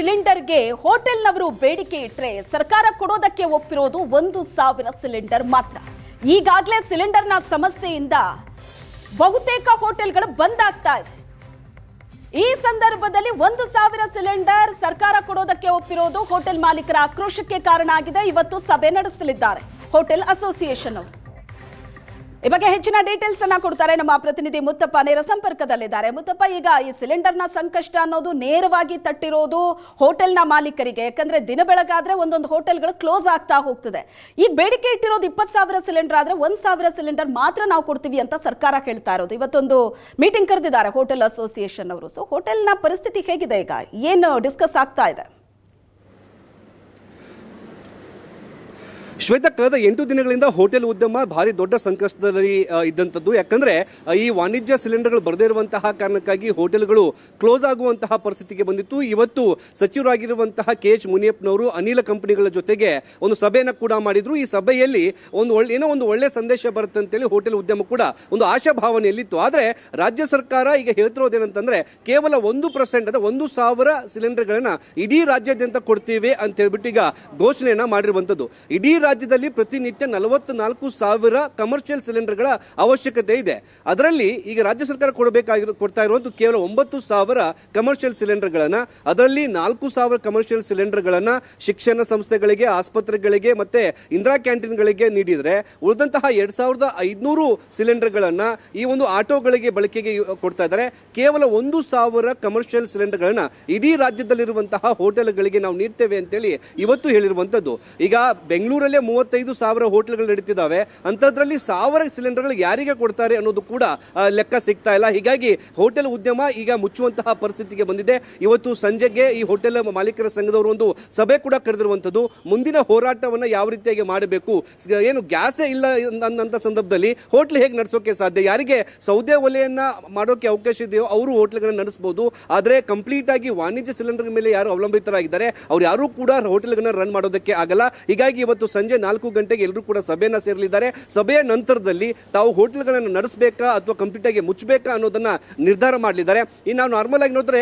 ಸಿಲಿಂಡರ್ಗೆ ಹೋಟೆಲ್ನವರು ಬೇಡಿಕೆ ಇಟ್ಟರೆ ಸರ್ಕಾರ ಕೊಡೋದಕ್ಕೆ ಒಪ್ಪಿರೋದು 1,000 ಸಿಲಿಂಡರ್ ಮಾತ್ರ. ಈಗಾಗಲೇ ಸಿಲಿಂಡರ್ನ ಸಮಸ್ಯೆಯಿಂದ ಬಹುತೇಕ ಹೋಟೆಲ್ಗಳು ಬಂದ್ ಆಗ್ತಾ ಇದೆ. ಈ ಸಂದರ್ಭದಲ್ಲಿ 1,000 ಸಿಲಿಂಡರ್ ಸರ್ಕಾರ ಕೊಡೋದಕ್ಕೆ ಒಪ್ಪಿರೋದು ಹೋಟೆಲ್ ಮಾಲೀಕರ ಆಕ್ರೋಶಕ್ಕೆ ಕಾರಣ ಆಗಿದೆ. ಇವತ್ತು ಸಭೆ ನಡೆಸಲಿದ್ದಾರೆ ಹೋಟೆಲ್ ಅಸೋಸಿಯೇಷನ್ ಅವರು. ಈ ಬಗ್ಗೆ ಹೆಚ್ಚಿನ ಡೀಟೇಲ್ಸ್ ಅನ್ನ ಕೊಡ್ತಾರೆ ನಮ್ಮ ಪ್ರತಿನಿಧಿ ಮುತ್ತಪ್ಪ, ನೇರ ಸಂಪರ್ಕದಲ್ಲಿದ್ದಾರೆ. ಮುತ್ತಪ್ಪ, ಈಗ ಈ ಸಿಲಿಂಡರ್ನ ಸಂಕಷ್ಟ ಅನ್ನೋದು ನೇರವಾಗಿ ತಟ್ಟಿರೋದು ಹೋಟೆಲ್ನ ಮಾಲೀಕರಿಗೆ. ಯಾಕಂದ್ರೆ ದಿನ ಬೆಳಗಾದ್ರೆ ಒಂದೊಂದು ಹೋಟೆಲ್ಗಳು ಕ್ಲೋಸ್ ಆಗ್ತಾ ಹೋಗ್ತದೆ. ಈಗ ಬೇಡಿಕೆ ಇಟ್ಟಿರೋದು 20,000 ಸಿಲಿಂಡರ್ ಆದ್ರೆ 1,000 ಸಿಲಿಂಡರ್ ಮಾತ್ರ ನಾವು ಕೊಡ್ತೀವಿ ಅಂತ ಸರ್ಕಾರ ಹೇಳ್ತಾ ಇರೋದು. ಇವತ್ತೊಂದು ಮೀಟಿಂಗ್ ಕರೆದಿದ್ದಾರೆ ಹೋಟೆಲ್ ಅಸೋಸಿಯೇಷನ್ ಅವರು. ಸೊ ಹೋಟೆಲ್ನ ಪರಿಸ್ಥಿತಿ ಹೇಗಿದೆ, ಈಗ ಏನು ಡಿಸ್ಕಸ್ ಆಗ್ತಾ ಇದೆ? ಶ್ವೇತಾ, ಕಳೆದ 8 ದಿನಗಳಿಂದ ಹೋಟೆಲ್ ಉದ್ಯಮ ಭಾರಿ ದೊಡ್ಡ ಸಂಕಷ್ಟದಲ್ಲಿ ಇದ್ದಂಥದ್ದು. ಯಾಕಂದ್ರೆ ಈ ವಾಣಿಜ್ಯ ಸಿಲಿಂಡರ್ಗಳು ಬರದೇ ಇರುವಂತಹ ಕಾರಣಕ್ಕಾಗಿ ಹೋಟೆಲ್ಗಳು ಕ್ಲೋಸ್ ಆಗುವಂತಹ ಪರಿಸ್ಥಿತಿಗೆ ಬಂದಿತ್ತು. ಇವತ್ತು ಸಚಿವರಾಗಿರುವಂತಹ KH ಮುನಿಯಪ್ಪನವರು ಅನಿಲ ಕಂಪನಿಗಳ ಜೊತೆಗೆ ಒಂದು ಸಭೆಯನ್ನು ಕೂಡ ಮಾಡಿದ್ರು. ಈ ಸಭೆಯಲ್ಲಿ ಒಂದು ಒಳ್ಳೆ ಸಂದೇಶ ಬರುತ್ತೆ ಅಂತೇಳಿ ಹೋಟೆಲ್ ಉದ್ಯಮ ಕೂಡ ಒಂದು ಆಶಾಭಾವನೆಯಲ್ಲಿತ್ತು. ಆದರೆ ರಾಜ್ಯ ಸರ್ಕಾರ ಈಗ ಹೇಳ್ತಿರೋದೇನಂತಂದ್ರೆ ಕೇವಲ 1% 1,000 ಸಿಲಿಂಡರ್ಗಳನ್ನ ಇಡೀ ರಾಜ್ಯಾದ್ಯಂತ ಕೊಡ್ತೀವಿ ಅಂತ ಹೇಳ್ಬಿಟ್ಟು ಈಗ ಘೋಷಣೆಯನ್ನ ಮಾಡಿರುವಂತದ್ದು. ಇಡೀ ರಾಜ್ಯದಲ್ಲಿ ಪ್ರತಿನಿತ್ಯ 44,000 ಕಮರ್ಷಿಯಲ್ ಸಿಲಿಂಡರ್ಗಳ ಅವಶ್ಯಕತೆ ಇದೆ. ಅದರಲ್ಲಿ ಈಗ ರಾಜ್ಯ ಸರ್ಕಾರ ಕೊಡ್ತಾ ಇರುವುದು ಕೇವಲ 9,000 ಕಮರ್ಷಿಯಲ್ ಸಿಲಿಂಡರ್ಗಳನ್ನ. ಅದರಲ್ಲಿ 4,000 ಕಮರ್ಷಿಯಲ್ ಸಿಲಿಂಡರ್ಗಳನ್ನ ಶಿಕ್ಷಣ ಸಂಸ್ಥೆಗಳಿಗೆ, ಆಸ್ಪತ್ರೆಗಳಿಗೆ ಮತ್ತೆ ಇಂದಿರಾ ಕ್ಯಾಂಟೀನ್ಗಳಿಗೆ ನೀಡಿದ್ರೆ ಉಳಿದಂತಹ 2,500 ಸಿಲಿಂಡರ್ಗಳನ್ನ ಈ ಒಂದು ಆಟೋಗಳಿಗೆ ಬಳಕೆಗೆ ಕೊಡ್ತಾ ಇದ್ದಾರೆ. ಕೇವಲ 1,000 ಕಮರ್ಷಿಯಲ್ ಸಿಲಿಂಡರ್ಗಳನ್ನ ಇಡೀ ರಾಜ್ಯದಲ್ಲಿರುವಂತಹ ಹೋಟೆಲ್ಗಳಿಗೆ ನಾವು ನೀಡ್ತೇವೆ ಅಂತೇಳಿ ಇವತ್ತು ಹೇಳಿರುವಂತದ್ದು. ಈಗ ಬೆಂಗಳೂರಲ್ಲಿ 35,000 ಹೋಟೆಲ್ಗಳು ನಡೀತಿದ್ದಾವೆ. ಅಂತದ್ರಲ್ಲಿ 1,000 ಸಿಲಿಂಡರ್ಗಳು ಯಾರಿಗೆ ಕೊಡ್ತಾರೆ ಅನ್ನೋದು ಕೂಡ ಲೆಕ್ಕ ಸಿಗ್ತಾ ಇಲ್ಲ. ಹೀಗಾಗಿ ಹೋಟೆಲ್ ಉದ್ಯಮ ಈಗ ಮುಚ್ಚುವಂತಹ ಪರಿಸ್ಥಿತಿಗೆ ಬಂದಿದೆ. ಇವತ್ತು ಸಂಜೆಗೆ ಈ ಹೋಟೆಲ್ ಮಾಲೀಕರ ಸಂಘದವರು ಒಂದು ಸಭೆ ಕೂಡ ಕರೆದಿರುವಂತದ್ದು. ಮುಂದಿನ ಹೋರಾಟವನ್ನ ಯಾವ ರೀತಿಯಾಗಿ ಮಾಡಬೇಕು, ಏನು ಗ್ಯಾಸೇ ಇಲ್ಲ ಅನ್ನಂತ ಸಂದರ್ಭದಲ್ಲಿ ಹೋಟೆಲ್ ಹೇಗೆ ನಡೆಸೋಕೆ ಸಾಧ್ಯ? ಯಾರಿಗೆ ಸೌದೆ ಒಲೆಯನ್ನ ಮಾಡೋಕೆ ಅವಕಾಶ ಇದೆಯೋ ಅವರು ಹೋಟೆಲ್ಗಳನ್ನ ನಡೆಸಬಹುದು. ಆದ್ರೆ ಕಂಪ್ಲೀಟ್ ಆಗಿ ವಾಣಿಜ್ಯ ಸಿಲಿಂಡರ್ ಮೇಲೆ ಯಾರು ಅವಲಂಬಿತರಾಗಿದ್ದಾರೆ ಅವ್ರು ಯಾರು ಕೂಡ ಹೋಟೆಲ್ಗಳನ್ನ ರನ್ ಮಾಡೋದಕ್ಕೆ ಆಗಲ್ಲ. ಹೀಗಾಗಿ ಇವತ್ತು ಸಂಜೆ 4 ಗಂಟೆಗೆ ಎಲ್ಲರೂ ಕೂಡ ಸಭೆಯನ್ನ ಸೇರಲಿದ್ದಾರೆ. ಸಭೆಯ ನಂತರದಲ್ಲಿ ತಾವು ಹೋಟೆಲ್ಗಳನ್ನು ನಡೆಸಬೇಕಾ ಅಥವಾ ಕಂಪ್ಲೀಟ್ ಆಗಿ ಮುಚ್ಚಬೇಕಾ ಅನ್ನೋದನ್ನ ನಿರ್ಧಾರ ಮಾಡಲಿದ್ದಾರೆ. ಈ ನಾವು ನಾರ್ಮಲ್ ಆಗಿ ನೋಡಿದ್ರೆ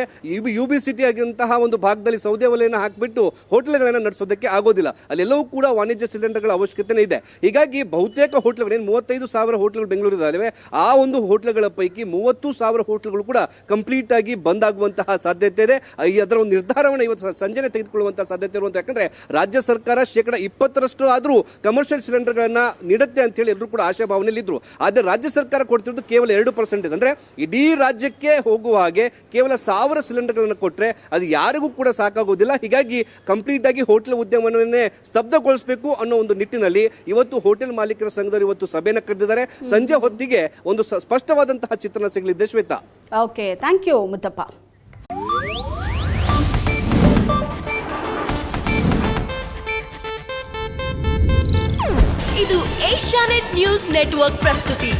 UB ಸಿಟಿ ಆಗಿರುವಂತಹ ಒಂದು ಭಾಗದಲ್ಲಿ ಸೌದೆ ಒಲೆಯನ್ನು ಹಾಕಿಬಿಟ್ಟು ಹೋಟೆಲ್ಗಳನ್ನು ನಡೆಸೋದಕ್ಕೆ ಆಗೋದಿಲ್ಲ. ಅಲ್ಲೆಲ್ಲವೂ ಕೂಡ ವಾಣಿಜ್ಯ ಸಿಲಿಂಡರ್ಗಳ ಅವಶ್ಯಕತೆ ಇದೆ. ಹೀಗಾಗಿ ಬಹುತೇಕ ಹೋಟೆಲ್ಗಳು 35,000 ಹೋಟೆಲ್ಗಳು ಬೆಂಗಳೂರಿನಲ್ಲಿವೆ. ಆ ಒಂದು ಹೋಟೆಲ್ಗಳ ಪೈಕಿ 30,000 ಹೋಟೆಲ್ಗಳು ಕೂಡ ಕಂಪ್ಲೀಟ್ ಆಗಿ ಬಂದ್ ಆಗುವಂತಹ ಸಾಧ್ಯತೆ ಇದೆ. ಅದರ ಒಂದು ನಿರ್ಧಾರವನ್ನು ಇವತ್ತು ಸಂಜೆ ತೆಗೆದುಕೊಳ್ಳುವಂತಹ ಸಾಧ್ಯತೆ ಇರುವಂತ. ಯಾಕಂದ್ರೆ ರಾಜ್ಯ ಸರ್ಕಾರ 20% ಆದ್ರೂ ಕಮರ್ಷಿಯಲ್ ಸಿಲಿಂಡರ್ಗಳನ್ನ ನೀಡುತ್ತೆ ಅಂತ ಹೇಳಿ ಎಲ್ಲರೂ ಕೂಡ ಆಶಾಭಾವನೆಯಲ್ಲಿ ಇದ್ರು. ಆದ್ರೆ ರಾಜ್ಯ ಸರ್ಕಾರ ಕೊಡ್ತಿರೋದು ಕೇವಲ 2%. ಅಂದ್ರೆ ಇಡೀ ರಾಜ್ಯಕ್ಕೆ ಹೋಗುವ ಹಾಗೆ ಕೇವಲ 1,000 ಸಿಲಿಂಡರ್ಗಳನ್ನ ಕೊಟ್ರೆ ಅದು ಯಾರಿಗೂ ಕೂಡ ಸಾಕಾಗೋದಿಲ್ಲ. ಹೀಗಾಗಿ ಕಂಪ್ಲೀಟ್ ಆಗಿ ಹೋಟೆಲ್ ಉದ್ಯಮವನ್ನೇ ಸ್ತಬ್ಧಗೊಳಿಸಬೇಕು ಅನ್ನೋ ಒಂದು ನಿಟ್ಟಿನಲ್ಲಿ ಇವತ್ತು ಹೋಟೆಲ್ ಮಾಲೀಕರ ಸಂಘದವರು ಇವತ್ತು ಸಭೆಯನ್ನು ಕರೆದಿದ್ದಾರೆ. ಸಂಜೆ ಹೊತ್ತಿಗೆ ಒಂದು ಸ್ಪಷ್ಟವಾದಂತಹ ಚಿತ್ರಣ ಸಿಗಲಿದೆ. Shweta, okay, thank you Muttappa. ಇದು ಏಷ್ಯಾನೆಟ್ ನ್ಯೂಸ್ ನೆಟ್ವರ್ಕ್ ಪ್ರಸ್ತುತಿ.